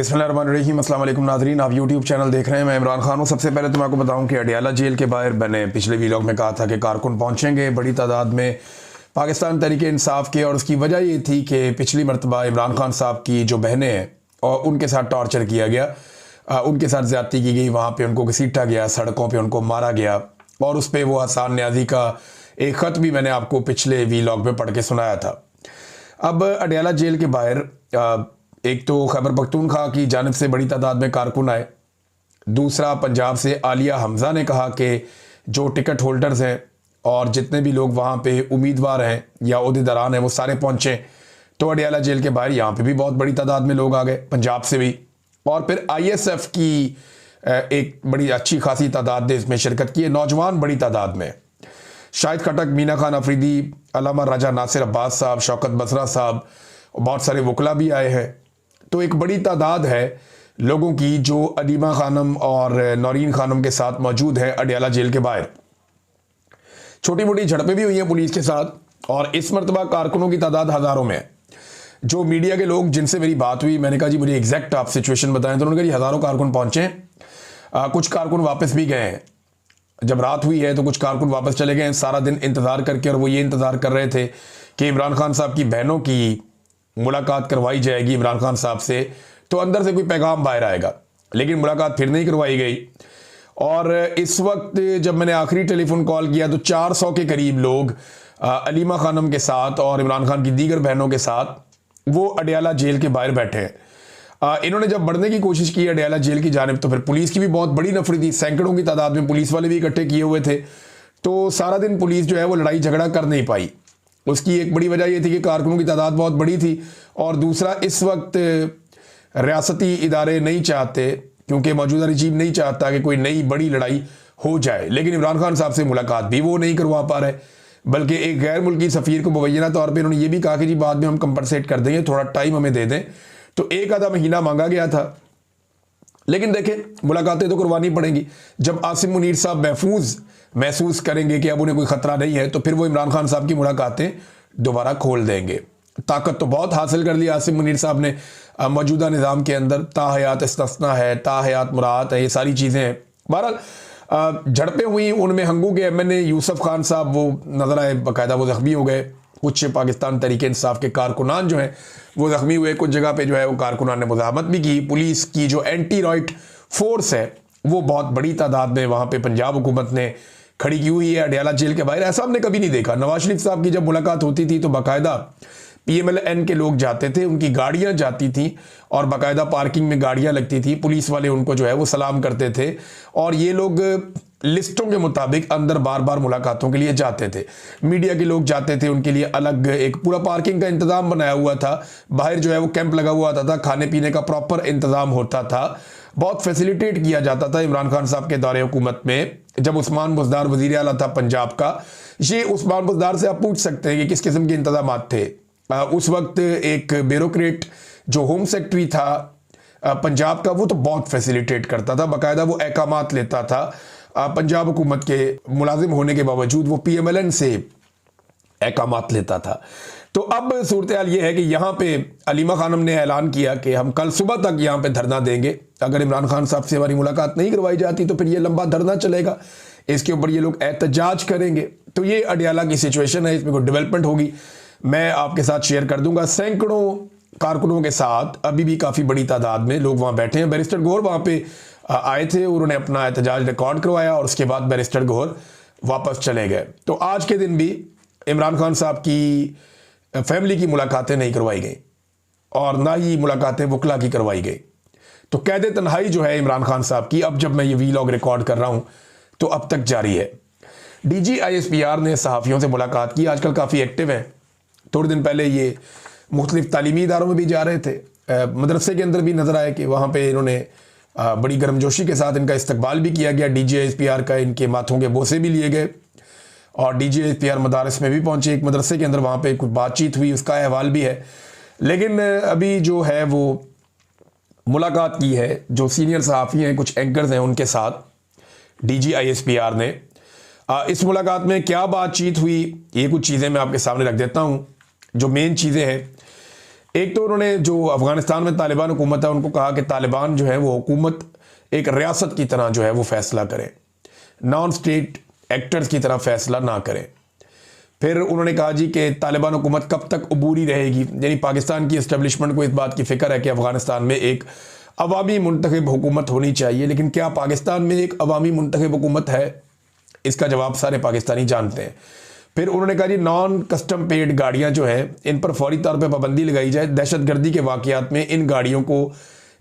बिस्मिल्लाहिर्रहमानिर्रहीम। अस्सलाम वालेकुम नाज़रीन, आप यूट्यूब चैनल देख रहे हैं। मैं इमरान खान हूँ। सबसे पहले तो मैं आपको बताऊँ कि अडियाला जेल के बाहर मैंने पिछले वीलॉग में कहा था कि कारकुन पहुँचेंगे बड़ी तादाद में पाकिस्तान तहरीके इंसाफ के, और उसकी वजह ये थी कि पिछली मरतबा इमरान खान साहब की जो बहनें हैं और उनके साथ टॉर्चर किया गया, उनके साथ ज़्यादती की गई, वहाँ पर उनको घसीटा गया, सड़कों पर उनको मारा गया, और उस पर वो हसन न्याजी का एक ख़त भी मैंने आपको पिछले वीलॉग में पढ़ के सुनाया था। अब अडियाला जेल के बाहर एक तो खैबर पख्तूनख्वा की जानिब से बड़ी तादाद में कारकुन आए, दूसरा पंजाब से आलिया हमज़ा ने कहा कि जो टिकट होल्डर्स हैं और जितने भी लोग वहाँ पे उम्मीदवार हैं या ओहदेदारान हैं वो सारे पहुँचे। तो अडियाला जेल के बाहर यहाँ पे भी बहुत बड़ी तादाद में लोग आ गए, पंजाब से भी, और फिर ISF की एक बड़ी अच्छी खासी तादाद ने इसमें शिरकत की है, नौजवान बड़ी तादाद में। शाहिद खटक, मीना खान अफरीदी, अल्लामा राजा नासिर अब्बास साहब, शौकत बसरा साहब, बहुत सारे वकला भी आए हैं। तो एक बड़ी तादाद है लोगों की जो अलीमा खानम और नौरीन खानम के साथ मौजूद है अडियाला जेल के बाहर। छोटी मोटी झड़पें भी हुई हैं पुलिस के साथ, और इस मरतबा कारकुनों की तादाद हज़ारों में है। जो मीडिया के लोग जिनसे मेरी बात हुई, मैंने कहा जी मुझे एग्जैक्ट आप सिचुएशन बताएं, तो उन्होंने कहा जी हज़ारों कारकुन पहुँचे हैं, कुछ कारकुन वापस भी गए हैं। जब रात हुई है तो कुछ कारकुन वापस चले गए हैं सारा दिन इंतज़ार करके, और वो ये इंतज़ार कर रहे थे कि इमरान खान साहब की बहनों की मुलाकात करवाई जाएगी इमरान खान साहब से, तो अंदर से कोई पैगाम बाहर आएगा, लेकिन मुलाकात फिर नहीं करवाई गई। और इस वक्त जब मैंने आखिरी टेलीफोन कॉल किया तो 400 के करीब लोग अलीमा खानम के साथ और इमरान खान की दीगर बहनों के साथ वो अडियाला जेल के बाहर बैठे हैं। इन्होंने जब बढ़ने की कोशिश की अडियाला जेल की जानिब, तो फिर पुलिस की भी बहुत बड़ी नफरी थी, सैकड़ों की तादाद में पुलिस वाले भी इकट्ठे किए हुए थे। तो सारा दिन पुलिस जो है वो लड़ाई झगड़ा कर नहीं पाई। उसकी एक बड़ी वजह यह थी कि कारकुनों की तादाद बहुत बड़ी थी, और दूसरा इस वक्त रियासती इदारे नहीं चाहते, क्योंकि मौजूदा रजीम नहीं चाहता कि कोई नई बड़ी लड़ाई हो जाए। लेकिन इमरान खान साहब से मुलाकात भी वो नहीं करवा पा रहे, बल्कि एक गैर मुल्की सफ़ीर को मुबैना तौर पर इन्होंने ये भी कहा कि जी बाद में हम कंपनसेट कर देंगे, थोड़ा टाइम हमें दे दें। तो एक आधा महीना मांगा गया था, लेकिन देखें मुलाकातें तो करवानी पड़ेंगी। जब आसिम मुनीर साहब महसूस करेंगे कि अब उन्हें कोई ख़तरा नहीं है, तो फिर वो इमरान खान साहब की मुलाकातें दोबारा खोल देंगे। ताकत तो बहुत हासिल कर ली आसिम मुनीर साहब ने मौजूदा निज़ाम के अंदर, ताहयात इस्तिस्ना है, ताहयात मुरात है, ये सारी चीज़ें हैं। बहरहाल झड़पें हुई, उनमें हंगू के MNA यूसुफ खान साहब वो नज़र आए, बाकायदा वो ज़ख्मी हो गए। कुछ पाकिस्तान तहरीके इंसाफ के कारकुनान जो हैं वो ज़ख्मी हुए, कुछ जगह पे जो है वो कारकुनान ने मुज़ाहमत भी की। पुलिस की जो एंटी रॉयट फोर्स है वो बहुत बड़ी तादाद में वहाँ पे पंजाब हुकूमत ने खड़ी की हुई है अडियाला जेल के बाहर। ऐसा हमने कभी नहीं देखा। नवाज शरीफ साहब की जब मुलाकात होती थी तो बाकायदा PMLN के लोग जाते थे, उनकी गाड़ियाँ जाती थी और बाकायदा पार्किंग में गाड़ियाँ लगती थी, पुलिस वाले उनको जो है वो सलाम करते थे, और ये लोग लिस्टों के मुताबिक अंदर बार बार मुलाकातों के लिए जाते थे। मीडिया के लोग जाते थे, उनके लिए अलग एक पूरा पार्किंग का इंतज़ाम बनाया हुआ था, बाहर जो है वो कैंप लगा हुआ था, खाने पीने का प्रॉपर इंतज़ाम होता था, बहुत फैसिलिटेट किया जाता था इमरान खान साहब के दौरे हुकूमत में। जब उस्मान बुज़दार वज़ीर आला था पंजाब का, ये उस्मान बुज़दार से आप पूछ सकते हैं कि किस किस्म के इंतज़ाम थे। उस वक्त एक ब्यूरोक्रेट जो होम सेक्रेटरी था पंजाब का, वो तो बहुत फैसिलिटेट करता था, बाकायदा वो अहकामात लेता था। पंजाब हुकूमत के मुलाजिम होने के बावजूद वो PMLN से अहकामात लेता था। तो अब सूरत हाल ये है कि यहाँ पे अलीमा खानम ने ऐलान किया कि हम कल सुबह तक यहाँ पे धरना देंगे। अगर इमरान खान साहब से हमारी मुलाकात नहीं करवाई जाती तो फिर ये लंबा धरना चलेगा, इसके ऊपर ये लोग एहतजाज करेंगे। तो ये अडियाला की सिचुएशन है, इसमें कोई डेवलपमेंट होगी मैं आपके साथ शेयर कर दूंगा। सैकड़ों कारकुनों के साथ अभी भी काफ़ी बड़ी तादाद में लोग वहाँ बैठे हैं। बैरिस्टर गौहर वहाँ पे आए थे, उन्होंने अपना एहतजाज रिकॉर्ड करवाया और उसके बाद बैरिस्टर गौहर वापस चले गए। तो आज के दिन भी इमरान खान साहब की फैमिली की मुलाकातें नहीं करवाई गई, और ना ही मुलाकातें वकला की करवाई गई। तो कैद तन्हाई जो है इमरान खान साहब की, अब जब मैं ये वीलॉग रिकॉर्ड कर रहा हूँ तो अब तक जारी है। DG ISPR ने सहाफ़ियों से मुलाकात की, आजकल काफ़ी एक्टिव हैं। थोड़े दिन पहले ये मुख्तलिफ तालीमी इदारों में भी जा रहे थे, मदरसे के अंदर भी नज़र आए कि वहाँ पे इन्होंने बड़ी गर्मजोशी के साथ इनका इस्तकबाल भी किया गया। DG ISPR का इनके माथों के बोसे भी लिए गए, और DG ISPR मदारस में भी पहुँचे। एक मदरसे के अंदर वहाँ पे कुछ बातचीत हुई, उसका अहवाल भी है। लेकिन अभी जो है वो मुलाकात की है जो सीनियर सहाफ़ी हैं, कुछ एंकर्स हैं, उनके साथ DG ISPR ने। इस मुलाकात में क्या बातचीत हुई, ये कुछ चीज़ें मैं आपके सामने रख देता हूँ। जो मेन चीज़ें हैं, एक तो उन्होंने जो अफगानिस्तान में तालिबान हुकूमत है उनको कहा कि तालिबान जो है वो हुकूमत एक रियासत की तरह जो है वो फैसला करें, नॉन स्टेट एक्टर्स की तरह फैसला ना करें। फिर उन्होंने कहा जी कि तालिबान हुकूमत कब तक अबूरी रहेगी, यानी पाकिस्तान की इस्टेब्लिशमेंट को इस बात की फ़िक्र है कि अफगानिस्तान में एक अवामी मुंतखब हुकूमत होनी चाहिए, लेकिन क्या पाकिस्तान में एक अवामी मुंतखब हुकूमत है? इसका जवाब सारे पाकिस्तानी जानते हैं। फिर उन्होंने कहा जी नॉन कस्टम पेड गाड़ियाँ जो हैं इन पर फौरी तौर पर पाबंदी लगाई जाए, दहशतगर्दी के वाक़यात में इन गाड़ियों को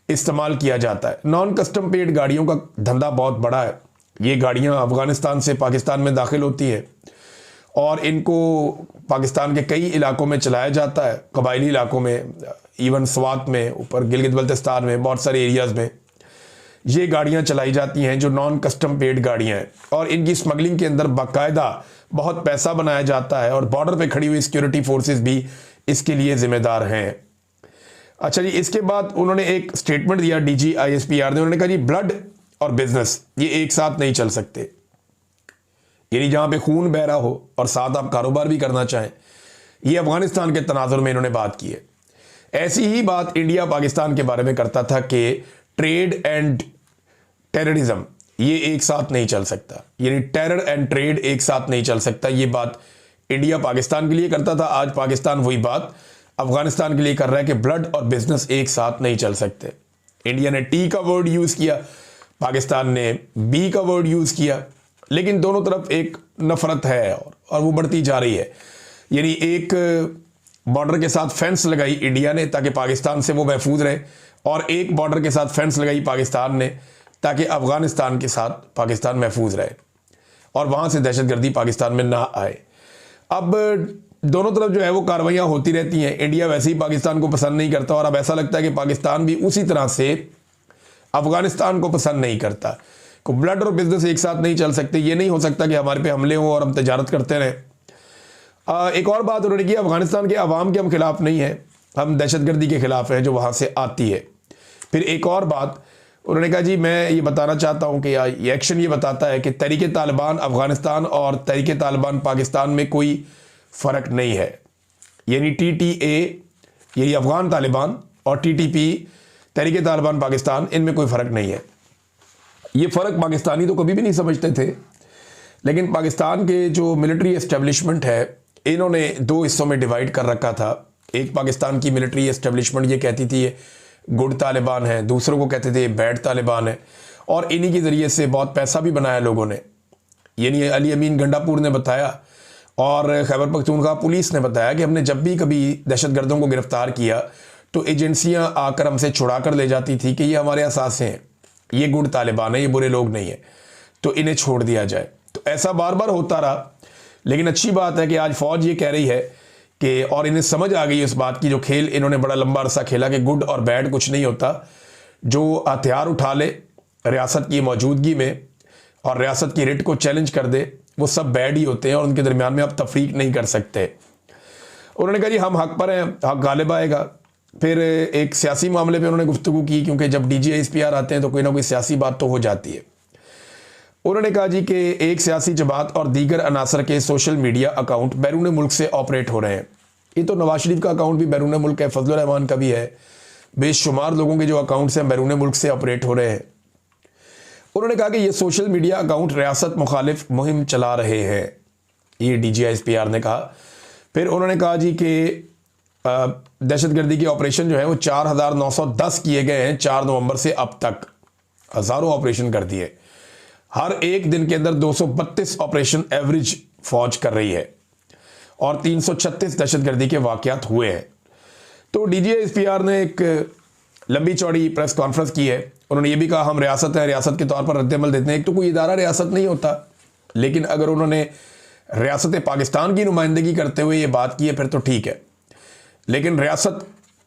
इस्तेमाल किया जाता है। नॉन कस्टम पेड गाड़ियों का धंधा बहुत बड़ा है। ये गाड़ियाँ अफगानिस्तान से पाकिस्तान में दाखिल होती हैं और इनको पाकिस्तान के कई इलाकों में चलाया जाता है, कबायली इलाकों में, इवन स्वात में, ऊपर गिलगित बल्तिस्तान में, बहुत सारे एरियाज़ में ये गाड़ियां चलाई जाती हैं जो नॉन कस्टम पेड गाड़ियां हैं, और इनकी स्मगलिंग के अंदर बाकायदा बहुत पैसा बनाया जाता है और बॉर्डर पे खड़ी हुई सिक्योरिटी फोर्सेस भी इसके लिए जिम्मेदार हैं। अच्छा जी, इसके बाद उन्होंने एक स्टेटमेंट दिया DGISPR ने। उन्होंने कहा जी ब्लड और बिजनेस ये एक साथ नहीं चल सकते, यानी जहां पे खून बह रहा हो और साथ आप कारोबार भी करना चाहें। ये अफगानिस्तान के तनाजुर में इन्होंने बात की है। ऐसी ही बात इंडिया पाकिस्तान के बारे में करता था कि ट्रेड एंड टेररिज्म ये एक साथ नहीं चल सकता, यानी टेरर एंड ट्रेड एक साथ नहीं चल सकता। ये बात इंडिया पाकिस्तान के लिए करता था। आज पाकिस्तान वही बात अफगानिस्तान के लिए कर रहा है कि ब्लड और बिजनेस एक साथ नहीं चल सकते। इंडिया ने टी का वर्ड यूज़ किया, पाकिस्तान ने बी का वर्ड यूज़ किया, लेकिन दोनों तरफ एक नफरत है और वो बढ़ती जा रही है। यानी एक बॉर्डर के साथ फेंस लगाई इंडिया ने ताकि पाकिस्तान से वो महफूज रहे, और एक बॉर्डर के साथ फेंस लगाई पाकिस्तान ने ताकि अफगानिस्तान के साथ पाकिस्तान महफूज रहे और वहाँ से दहशतगर्दी पाकिस्तान में ना आए। अब दोनों तरफ जो है वो कार्रवाइयाँ होती रहती हैं। इंडिया वैसे ही पाकिस्तान को पसंद नहीं करता और अब ऐसा लगता है कि पाकिस्तान भी उसी तरह से अफगानिस्तान को पसंद नहीं करता। को ब्लड और बिजनेस एक साथ नहीं चल सकते। ये नहीं हो सकता कि हमारे पे हमले हों और हम तजारत करते रहें। एक और बात उन्होंने की, अफगानिस्तान के अवाम के हम खिलाफ नहीं है, हम दहशतगर्दी के खिलाफ हैं जो वहाँ से आती है। फिर एक और बात उन्होंने कहा जी मैं ये बताना चाहता हूँ कि ये एक्शन ये बताता है कि तहरीक तालिबान अफगानिस्तान और तहरीक तालिबान पाकिस्तान में कोई फ़र्क नहीं है। यानी TTA यही अफगान तालिबान और TTP तहरीक तालिबान पाकिस्तान, इनमें कोई फ़र्क नहीं है। ये फ़र्क पाकिस्तानी तो कभी भी नहीं समझते थे, लेकिन पाकिस्तान के जो मिलिट्री एस्टेब्लिशमेंट है इन्होंने दो हिस्सों में डिवाइड कर रखा था। एक पाकिस्तान की मिलिट्री एस्टेब्लिशमेंट ये कहती थी ये गुड तालिबान है, दूसरों को कहते थे बैड तालिबान है, और इन्हीं के ज़रिए से बहुत पैसा भी बनाया लोगों ने। यानी अली अमीन गंडापुर ने बताया और खैबर पख्तूनख्वा पुलिस ने बताया कि हमने जब भी कभी दहशतगर्दों को गिरफ्तार किया तो एजेंसियां आकर हमसे छुड़ा कर ले जाती थी कि ये हमारे असासे हैं, ये गुड तालिबान है, ये बुरे लोग नहीं है, तो इन्हें छोड़ दिया जाए। तो ऐसा बार बार होता रहा। लेकिन अच्छी बात है कि आज फ़ौज ये कह रही है कि, और इन्हें समझ आ गई इस बात की, जो खेल इन्होंने बड़ा लंबा अरसा खेला कि गुड और बैड कुछ नहीं होता। जो हथियार उठा ले रियासत की मौजूदगी में और रियासत की रिट को चैलेंज कर दे वो सब बैड ही होते हैं और उनके दरमियान में आप तफरीक नहीं कर सकते। उन्होंने कहा जी हम हक पर हैं, हक गालिब आएगा। फिर एक सियासी मामले पे उन्होंने गुफ्तगू की, क्योंकि जब DGISPR आते हैं तो कोई ना कोई सियासी बात तो हो जाती है। उन्होंने कहा जी कि एक सियासी जमात और दीगर अनासर के सोशल मीडिया अकाउंट बैरून मुल्क से ऑपरेट हो रहे हैं। ये तो नवाज शरीफ का अकाउंट भी बैरून मुल्क है, फजलुर रहमान का भी है, बेशुमार लोगों के जो अकाउंट्स हैं बैरून मुल्क से ऑपरेट हो रहे हैं। उन्होंने कहा कि ये सोशल मीडिया अकाउंट रियासत मुखालिफ मुहिम चला रहे हैं, ये DGISPR ने कहा। फिर उन्होंने कहा जी कि दहशतगर्दी के ऑपरेशन जो है वो 4910 किए गए हैं 4 नवंबर से अब तक, हज़ारों ऑपरेशन कर दिए। हर एक दिन के अंदर 232 ऑपरेशन एवरेज फौज कर रही है और 336 दहशतगर्दी के वाक़यात हुए हैं। तो DGISPR ने एक लंबी चौड़ी प्रेस कॉन्फ्रेंस की है। उन्होंने ये भी कहा हम रियासत है, रियासत के तौर पर रद्दमल देते हैं। एक तो कोई इदारा रियासत नहीं होता, लेकिन अगर उन्होंने रियासत पाकिस्तान की नुमाइंदगी करते हुए ये बात की है फिर तो ठीक है, लेकिन रियासत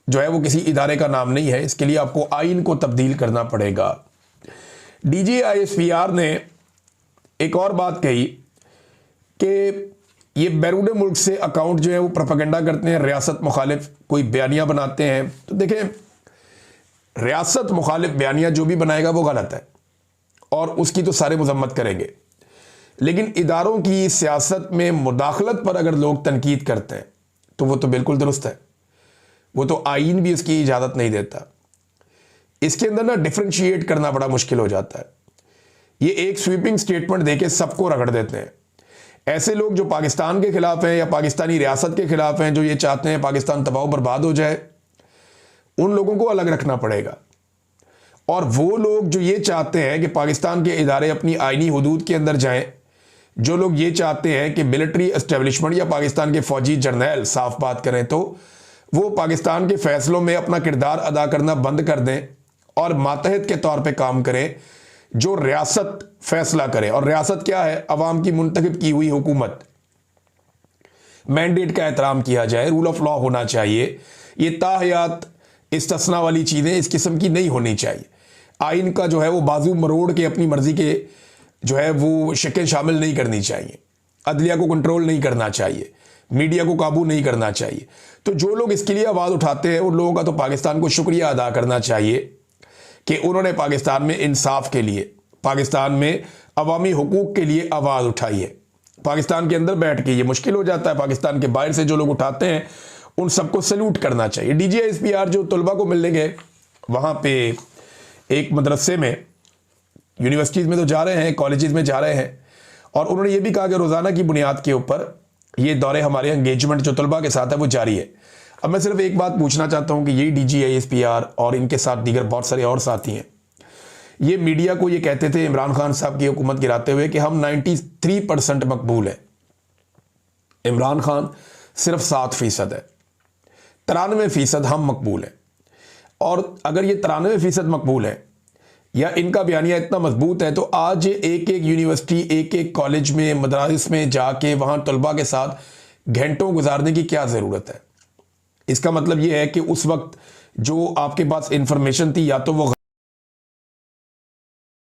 जो है वो किसी इदारे का नाम नहीं है। इसके लिए आपको आइन को तब्दील करना पड़ेगा। DGISPR ने एक और बात कही कि ये बैरून मुल्क से अकाउंट जो है वो प्रोपेगेंडा करते हैं, रियासत मुखालिफ कोई बयानियाँ बनाते हैं। तो देखें, रियासत मुखालिफ बयानियाँ जो भी बनाएगा वो गलत है और उसकी तो सारे मजम्मत करेंगे, लेकिन इदारों की सियासत में मुदाखलत पर अगर लोग तनकीद करते हैं तो वो तो बिल्कुल दुरुस्त है। वो तो आईन भी इसकी इजाज़त नहीं देता। इसके अंदर ना डिफरेंशिएट करना बड़ा मुश्किल हो जाता है। ये एक स्वीपिंग स्टेटमेंट देके सबको रगड़ देते हैं। ऐसे लोग जो पाकिस्तान के खिलाफ हैं या पाकिस्तानी रियासत के खिलाफ हैं, जो ये चाहते हैं पाकिस्तान तबाह बर्बाद हो जाए, उन लोगों को अलग रखना पड़ेगा। और वो लोग जो ये चाहते हैं कि पाकिस्तान के इदारे अपनी आईनी हुदूद के अंदर जाएं, जो लोग ये चाहते हैं कि मिलिट्री एस्टेब्लिशमेंट या पाकिस्तान के फौजी जर्नैल साफ बात करें तो वो पाकिस्तान के फैसलों में अपना किरदार अदा करना बंद कर दें और मातहत के तौर पे काम करें, जो रियासत फैसला करे। और रियासत क्या है? अवाम की मुंतखब की हुई हुकूमत। मैंडेट का एहतराम किया जाए, रूल ऑफ लॉ होना चाहिए। ये ताहयात इस्तिस्ना वाली चीज़ें इस किस्म की नहीं होनी चाहिए। आइन का जो है वो बाजू मरोड़ के अपनी मर्जी के जो है वो शक्ल शामिल नहीं करनी चाहिए। अदलिया को कंट्रोल नहीं करना चाहिए, मीडिया को काबू नहीं करना चाहिए। तो जो लोग इसके लिए आवाज़ उठाते हैं उन लोगों का तो पाकिस्तान को शुक्रिया अदा करना चाहिए कि उन्होंने पाकिस्तान में इंसाफ के लिए, पाकिस्तान में अवामी हुकूक के लिए आवाज़ उठाई है। पाकिस्तान के अंदर बैठ के ये मुश्किल हो जाता है, पाकिस्तान के बाहर से जो लोग उठाते हैं उन सबको सल्यूट करना चाहिए। DGISPR जो तलबा को मिलने गए वहाँ पे एक मदरसे में, यूनिवर्सिटीज़ में तो जा रहे हैं, कॉलेजेस में जा रहे हैं, और उन्होंने ये भी कहा कि रोज़ाना की बुनियाद के ऊपर ये दौरे हमारे एंगेजमेंट जो तलबा के साथ है वो जारी है। अब मैं सिर्फ एक बात पूछना चाहता हूँ कि यही DGISPR और इनके साथ दीगर बहुत सारे और साथी हैं, ये मीडिया को ये कहते थे इमरान खान साहब की हुकूमत गिराते हुए कि हम 93% मकबूल है। इमरान खान सिर्फ 7% है, 93% हम मकबूल हैं। और अगर ये 93% मकबूल है या इनका बयानिया इतना मजबूत है तो आज एक एक यूनिवर्सिटी, एक एक कॉलेज में, मदरासिस में जाके वहाँ तलबा के साथ घंटों गुजारने की क्या ज़रूरत है? इसका मतलब ये है कि उस वक्त जो आपके पास इंफॉर्मेशन थी या तो वो